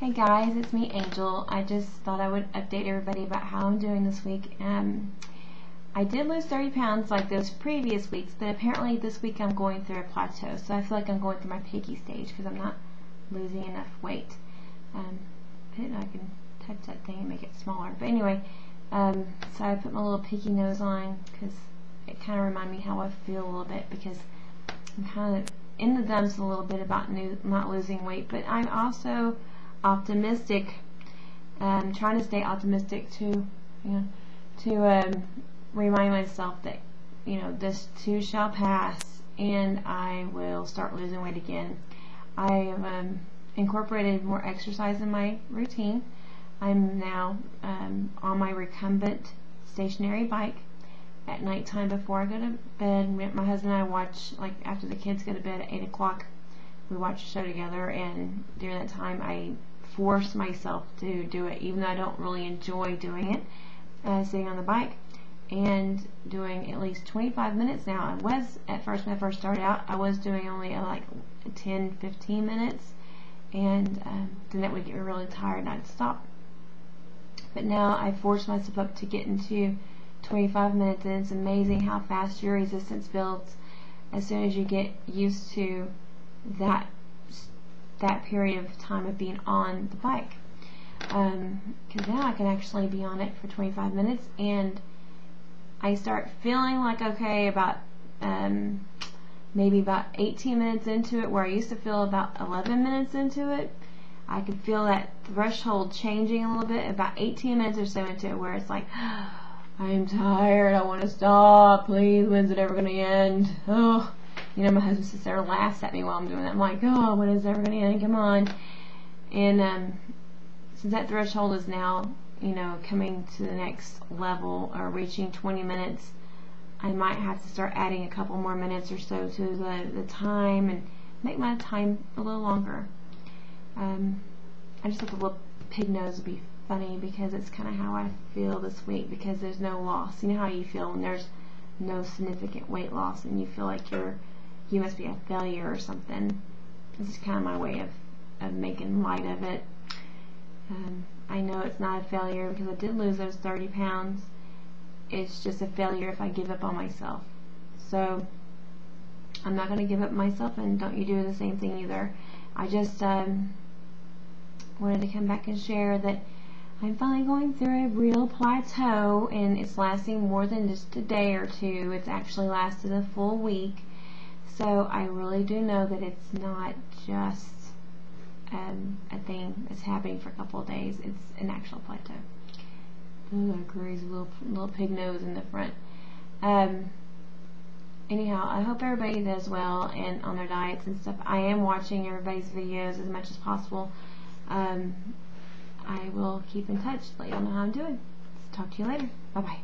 Hey guys, it's me, Angel. I just thought I would update everybody about how I'm doing this week. I did lose 30 pounds like those previous weeks, but apparently this week I'm going through a plateau. So I feel like I'm going through my piggy stage because I'm not losing enough weight. I can touch that thing and make it smaller. But anyway, so I put my little piggy nose on because it kind of reminds me how I feel a little bit, because I'm kind of in the dumps a little bit about not losing weight, but I'm also optimistic. Trying to stay optimistic to remind myself that this too shall pass and I will start losing weight again. I have incorporated more exercise in my routine. I'm now on my recumbent stationary bike at nighttime before I go to bed. My husband and I watch, like after the kids go to bed at 8 o'clock, we watch a show together, and during that time I force myself to do it, even though I don't really enjoy doing it, sitting on the bike and doing at least 25 minutes now. I was, at first, when I first started out, I was doing only like 10-15 minutes, and then that would get me really tired and I'd stop. But now I force myself up to get into 25 minutes, and it's amazing how fast your resistance builds as soon as you get used to that period of time of being on the bike. Because now I can actually be on it for 25 minutes, and I start feeling like okay about maybe about 18 minutes into it, where I used to feel about 11 minutes into it. I could feel that threshold changing a little bit about 18 minutes or so into it, where it's like, I'm tired, I want to stop, please, when's it ever going to end? Oh, my husband sits there and laughs at me while I'm doing that. I'm like, oh, when is it ever going to end? Come on. And since that threshold is now, coming to the next level, or reaching 20 minutes, I might have to start adding a couple more minutes or so to the time and make my time a little longer. I just thought the little pig nose would be funny, because it's kind of how I feel this week, because there's no loss. You know how you feel when there's no significant weight loss and you feel like you must be a failure or something. This is kind of my way of making light of it. I know it's not a failure because I did lose those 30 pounds. It's just a failure if I give up on myself. So I'm not going to give up myself, and don't you do the same thing either. I just wanted to come back and share that I'm finally going through a real plateau, and it's lasting more than just a day or two. It's actually lasted a full week. So I really do know that it's not just a thing that's happening for a couple of days. It's an actual plateau. Ooh, a crazy little pig nose in the front. Anyhow, I hope everybody does well and on their diets and stuff. I am watching everybody's videos as much as possible. I will keep in touch, let y'all know how I'm doing. Talk to you later. Bye bye.